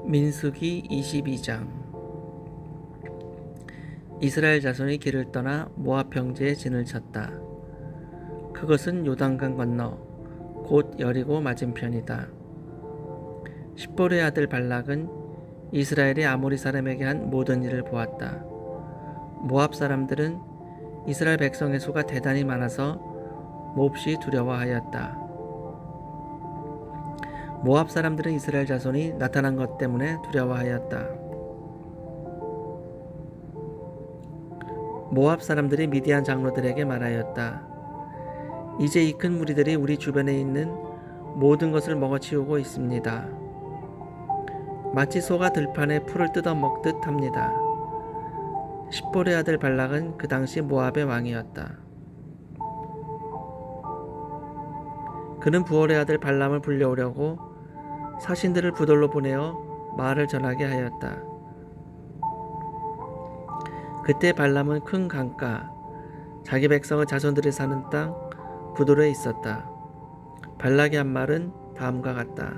민수기 22장. 이스라엘 자손이 길을 떠나 모압 평지에 진을 쳤다. 그것은 요단강 건너 곧 여리고 맞은편이다. 십볼의 아들 발락은 이스라엘이 아모리 사람에게 한 모든 일을 보았다. 모압 사람들은 이스라엘 백성의 수가 대단히 많아서 몹시 두려워하였다. 모압 사람들은 이스라엘 자손이 나타난 것 때문에 두려워하였다. 모압 사람들이 미디안 장로들에게 말하였다. 이제 이 큰 무리들이 우리 주변에 있는 모든 것을 먹어치우고 있습니다. 마치 소가 들판에 풀을 뜯어 먹듯 합니다. 십볼의 아들 발락은 그 당시 모압의 왕이었다. 그는 부올의 아들 발람을 불려오려고 사신들을 부돌로 보내어 말을 전하게 하였다. 그때 발람은 큰 강가, 자기 백성의 자손들이 사는 땅 부돌에 있었다. 발락이 한 말은 다음과 같다.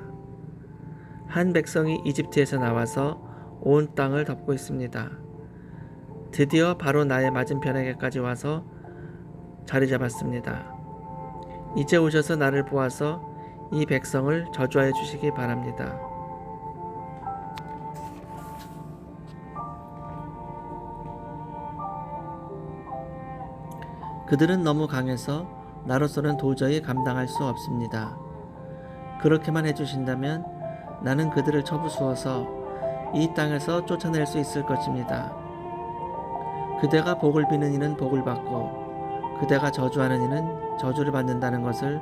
한 백성이 이집트에서 나와서 온 땅을 덮고 있습니다. 드디어 바로 나의 맞은편에게까지 와서 자리 잡았습니다. 이제 오셔서 나를 보아서 이 백성을 저주하여 주시기 바랍니다. 그들은 너무 강해서 나로서는 도저히 감당할 수 없습니다. 그렇게만 해주신다면 나는 그들을 쳐부수어서 이 땅에서 쫓아낼 수 있을 것입니다. 그대가 복을 비는 이는 복을 받고 그대가 저주하는 이는 저주를 받는다는 것을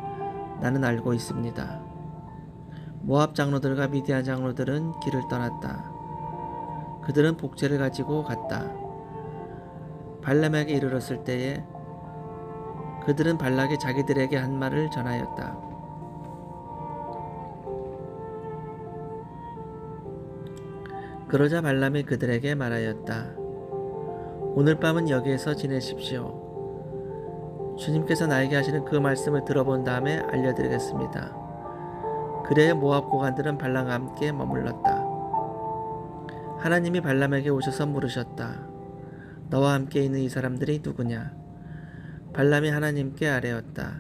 나는 알고 있습니다. 모압 장로들과 미디안 장로들은 길을 떠났다. 그들은 복제를 가지고 갔다. 발람에게 이르렀을 때에 그들은 발락이 자기들에게 한 말을 전하였다. 그러자 발람이 그들에게 말하였다. 오늘 밤은 여기에서 지내십시오. 주님께서 나에게 하시는 그 말씀을 들어본 다음에 알려드리겠습니다. 그래야 모압 고관들은 발람과 함께 머물렀다. 하나님이 발람에게 오셔서 물으셨다. 너와 함께 있는 이 사람들이 누구냐? 발람이 하나님께 아뢰었다.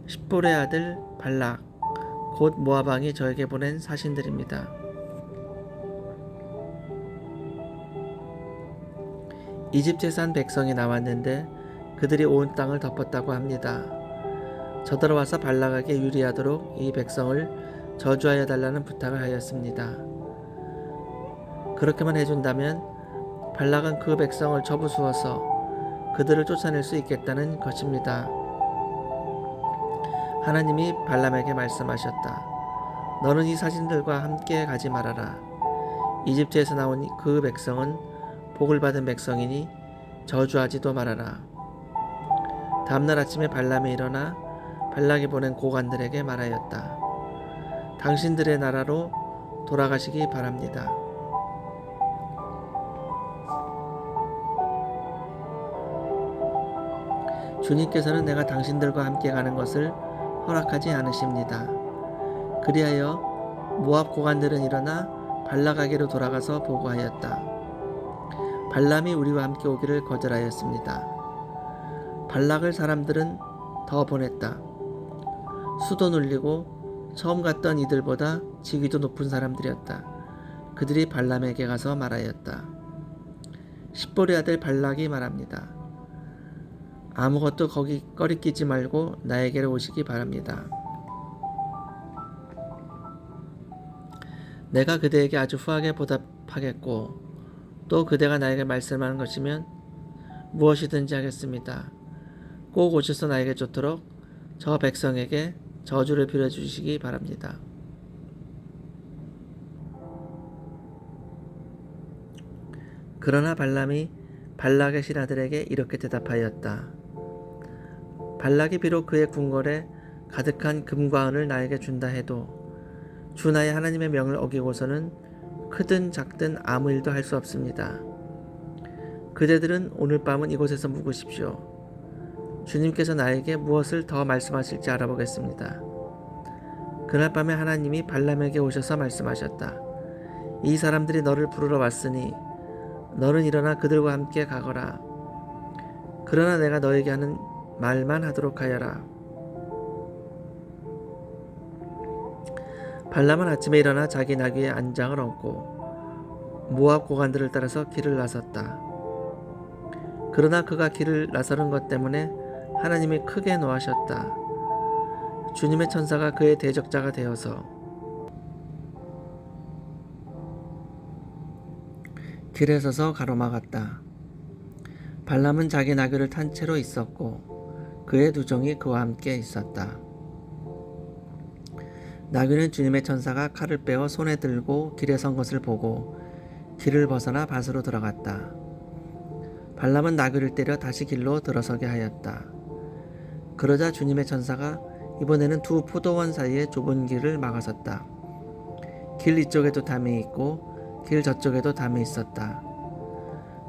십볼의 아들 발락, 곧 모압 왕이 저에게 보낸 사신들입니다. 이집트에서 한 백성이 나왔는데 그들이 온 땅을 덮었다고 합니다. 저더러 와서 발락에게 유리하도록 이 백성을 저주하여 달라는 부탁을 하였습니다. 그렇게만 해준다면 발락은 그 백성을 쳐부수어서 그들을 쫓아낼 수 있겠다는 것입니다. 하나님이 발람에게 말씀하셨다. 너는 이 사신들과 함께 가지 말아라. 이집트에서 나온 그 백성은 복을 받은 백성이니 저주하지도 말아라. 다음날 아침에 발람이 일어나 발락이 보낸 고관들에게 말하였다. 당신들의 나라로 돌아가시기 바랍니다. 주님께서는 내가 당신들과 함께 가는 것을 허락하지 않으십니다. 그리하여 모압 고관들은 일어나 발락에게로 돌아가서 보고하였다. 발람이 우리와 함께 오기를 거절하였습니다. 발락을 사람들은 더 보냈다. 수도 눌리고 처음 갔던 이들보다 직위도 높은 사람들이었다. 그들이 발람에게 가서 말하였다. 십볼의 아들 발락이 말합니다. 아무것도 거기 꺼리끼지 말고 나에게로 오시기 바랍니다. 내가 그대에게 아주 후하게 보답하겠고 또 그대가 나에게 말씀하는 것이면 무엇이든지 하겠습니다. 꼭 오셔서 나에게 좋도록 저 백성에게 저주를 빌어주시기 바랍니다. 그러나 발람이 발락의 신하들에게 이렇게 대답하였다. 발락이 비록 그의 궁궐에 가득한 금과 은을 나에게 준다 해도 주 나의 하나님의 명을 어기고서는 크든 작든 아무 일도 할 수 없습니다. 그대들은 오늘 밤은 이곳에서 묵으십시오. 주님께서 나에게 무엇을 더 말씀하실지 알아보겠습니다. 그날 밤에 하나님이 발람에게 오셔서 말씀하셨다. 이 사람들이 너를 부르러 왔으니 너는 일어나 그들과 함께 가거라. 그러나 내가 너에게 하는 말만 하도록 하여라. 발람은 아침에 일어나 자기 나귀의 안장을 얹고 모압 고관들을 따라서 길을 나섰다. 그러나 그가 길을 나서는 것 때문에 하나님이 크게 노하셨다. 주님의 천사가 그의 대적자가 되어서 길에 서서 가로막았다. 발람은 자기 나귀를 탄 채로 있었고 그의 두 종이 그와 함께 있었다. 나귀는 주님의 천사가 칼을 빼어 손에 들고 길에 선 것을 보고 길을 벗어나 밭으로 들어갔다. 발람은 나귀를 때려 다시 길로 들어서게 하였다. 그러자 주님의 천사가 이번에는 두 포도원 사이에 좁은 길을 막아섰다. 길 이쪽에도 담이 있고 길 저쪽에도 담이 있었다.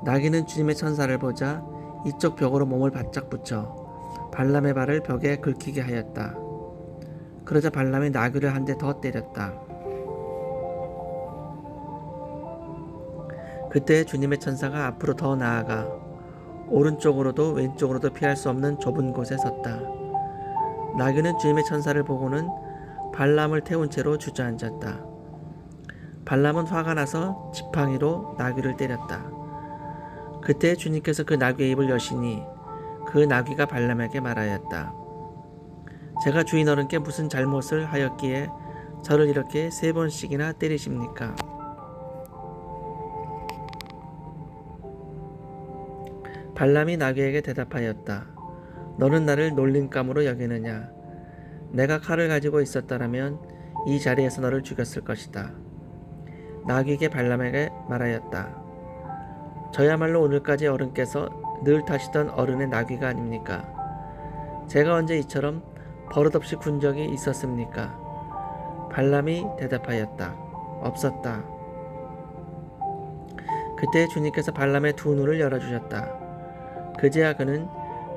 나귀는 주님의 천사를 보자 이쪽 벽으로 몸을 바짝 붙여 발람의 발을 벽에 긁히게 하였다. 그러자 발람이 나귀를 한 대 더 때렸다. 그때 주님의 천사가 앞으로 더 나아가 오른쪽으로도 왼쪽으로도 피할 수 없는 좁은 곳에 섰다. 나귀는 주님의 천사를 보고는 발람을 태운 채로 주저앉았다. 발람은 화가 나서 지팡이로 나귀를 때렸다. 그때 주님께서 그 나귀의 입을 여시니 그 나귀가 발람에게 말하였다. 제가 주인 어른께 무슨 잘못을 하였기에 저를 이렇게 3번씩이나 때리십니까? 발람이 나귀에게 대답하였다. 너는 나를 놀림감으로 여기느냐? 내가 칼을 가지고 있었다라면 이 자리에서 너를 죽였을 것이다. 나귀에게 발람에게 말하였다. 저야말로 오늘까지 어른께서 늘 타시던 어른의 나귀가 아닙니까? 제가 언제 이처럼 버릇없이 군 적이 있었습니까? 발람이 대답하였다. 없었다. 그때 주님께서 발람의 두 눈을 열어주셨다. 그제야 그는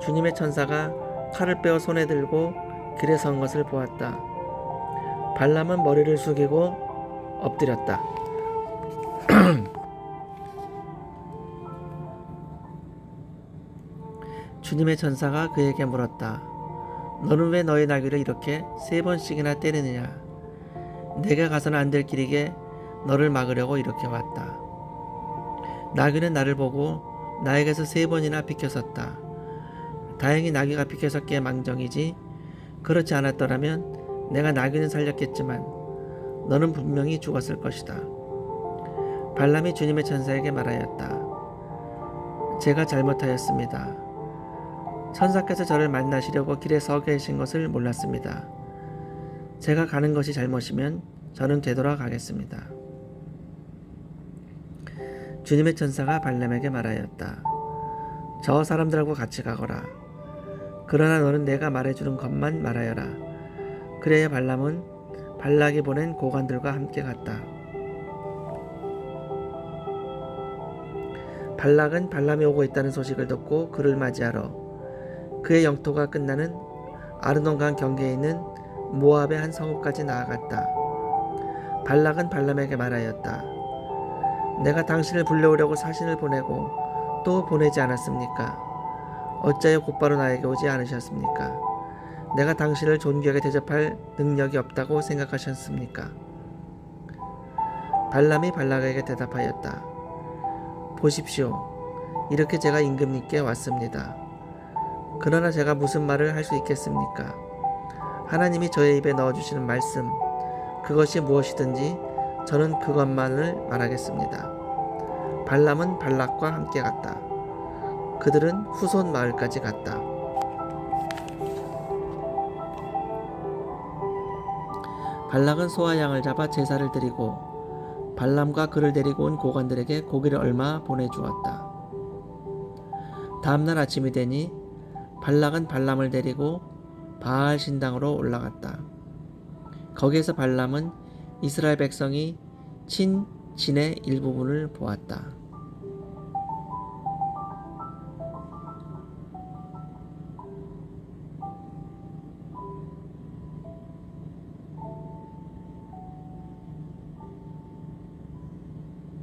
주님의 천사가 칼을 빼어 손에 들고 길에 선 것을 보았다. 발람은 머리를 숙이고 엎드렸다. 주님의 천사가 그에게 물었다. 너는 왜 너의 나귀를 이렇게 3번씩이나 때리느냐? 내가 가서는 안 될 길이게 너를 막으려고 이렇게 왔다. 나귀는 나를 보고 나에게서 3번이나 비켜섰다. 다행히 나귀가 비켜섰기에 망정이지 그렇지 않았더라면 내가 나귀는 살렸겠지만 너는 분명히 죽었을 것이다. 발람이 주님의 천사에게 말하였다. 제가 잘못하였습니다. 천사께서 저를 만나시려고 길에 서 계신 것을 몰랐습니다. 제가 가는 것이 잘못이면 저는 되돌아가겠습니다. 주님의 천사가 발람에게 말하였다. 저 사람들하고 같이 가거라. 그러나 너는 내가 말해주는 것만 말하여라. 그래야 발람은 발락이 보낸 고관들과 함께 갔다. 발락은 발람이 오고 있다는 소식을 듣고 그를 맞이하러 그의 영토가 끝나는 아르논강 경계에 있는 모압의 한 성읍까지 나아갔다. 발락은 발람에게 말하였다. 내가 당신을 불러오려고 사신을 보내고 또 보내지 않았습니까? 어찌하여 곧바로 나에게 오지 않으셨습니까? 내가 당신을 존귀하게 대접할 능력이 없다고 생각하셨습니까? 발람이 발락에게 대답하였다. 보십시오. 이렇게 제가 임금님께 왔습니다. 그러나 제가 무슨 말을 할 수 있겠습니까? 하나님이 저의 입에 넣어주시는 말씀, 그것이 무엇이든지 저는 그것만을 말하겠습니다. 발람은 발락과 함께 갔다. 그들은 후손 마을까지 갔다. 발락은 소와 양을 잡아 제사를 드리고 발람과 그를 데리고 온 고관들에게 고기를 얼마 보내주었다. 다음날 아침이 되니 발락은 발람을 데리고 바알 신당으로 올라갔다. 거기에서 발람은 이스라엘 백성이 친 진의 일부분을 보았다.